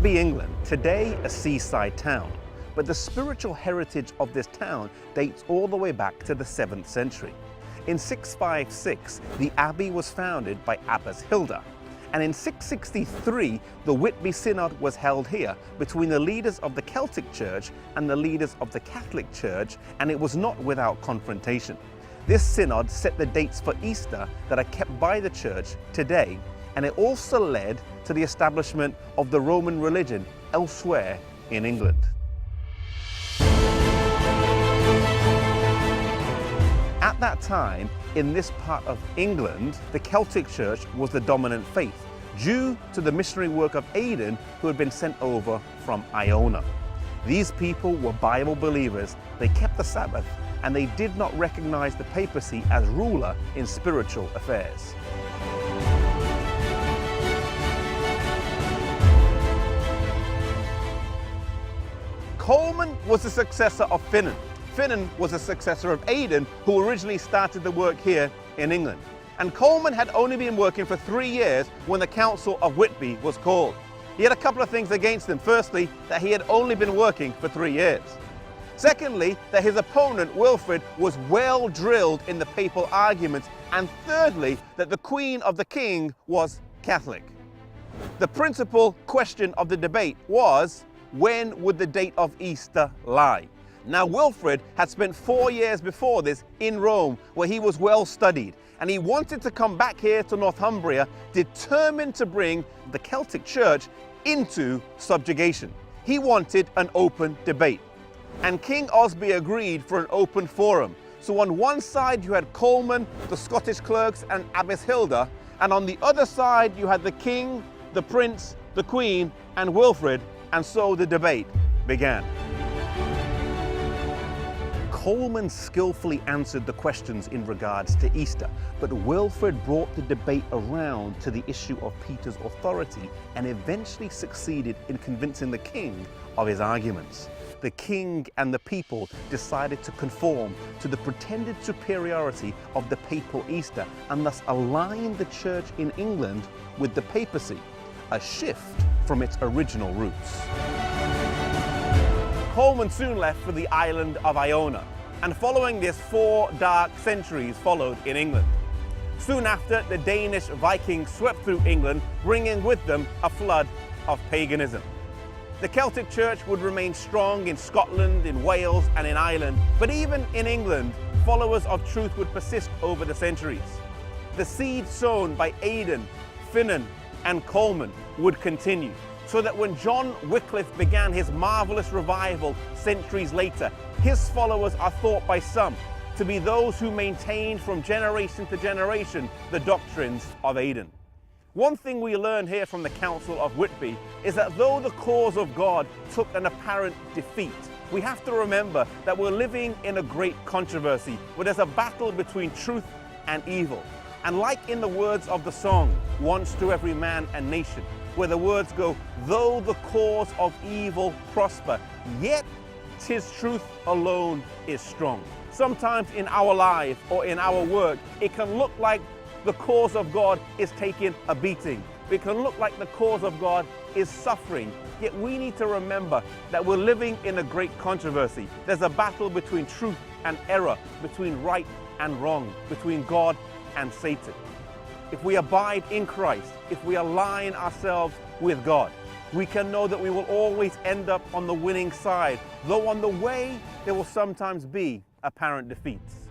Whitby, England, today a seaside town, but the spiritual heritage of this town dates all the way back to the 7th century. In 656, the abbey was founded by Abbess Hilda, and in 663, the Whitby Synod was held here between the leaders of the Celtic Church and the leaders of the Catholic Church, and it was not without confrontation. This synod set the dates for Easter that are kept by the church today, and it also led to the establishment of the Roman religion elsewhere in England. At that time, in this part of England, the Celtic Church was the dominant faith, due to the missionary work of Aidan, who had been sent over from Iona. These people were Bible believers, they kept the Sabbath, and they did not recognize the papacy as ruler in spiritual affairs. Coleman was the successor of Finan. Finan was a successor of Aidan, who originally started the work here in England. And Coleman had only been working for 3 years when the Council of Whitby was called. He had a couple of things against him. Firstly, that he had only been working for 3 years. Secondly, that his opponent, Wilfrid, was well drilled in the papal arguments. And thirdly, that the Queen of the King was Catholic. The principal question of the debate was, when would the date of Easter lie? Now, Wilfrid had spent 4 years before this in Rome, where he was well studied, and he wanted to come back here to Northumbria, determined to bring the Celtic Church into subjugation. He wanted an open debate, and King Osby agreed for an open forum. So on one side you had Coleman, the Scottish clerks, and Abbess Hilda, and on the other side you had the king, the prince, the queen, and Wilfrid, and so the debate began. Coleman skillfully answered the questions in regards to Easter, but Wilfrid brought the debate around to the issue of Peter's authority and eventually succeeded in convincing the king of his arguments. The king and the people decided to conform to the pretended superiority of the papal Easter and thus align the church in England with the papacy, a shift from its original roots. Coleman soon left for the island of Iona, and following this 4 dark centuries followed in England. Soon after, the Danish Vikings swept through England, bringing with them a flood of paganism. The Celtic Church would remain strong in Scotland, in Wales, and in Ireland, but even in England, followers of truth would persist over the centuries. The seed sown by Aidan, Finan, and Coleman would continue, so that when John Wycliffe began his marvelous revival centuries later, his followers are thought by some to be those who maintained from generation to generation the doctrines of Aidan. One thing we learn here from the Council of Whitby is that though the cause of God took an apparent defeat, we have to remember that we're living in a great controversy where there's a battle between truth and evil. And like in the words of the song, Once to Every Man and Nation, where the words go, though the cause of evil prosper, yet 'tis truth alone is strong. Sometimes in our life or in our work, it can look like the cause of God is taking a beating. It can look like the cause of God is suffering. Yet we need to remember that we're living in a great controversy. There's a battle between truth and error, between right and wrong, between God and Satan. If we abide in Christ, if we align ourselves with God, we can know that we will always end up on the winning side, though on the way there will sometimes be apparent defeats.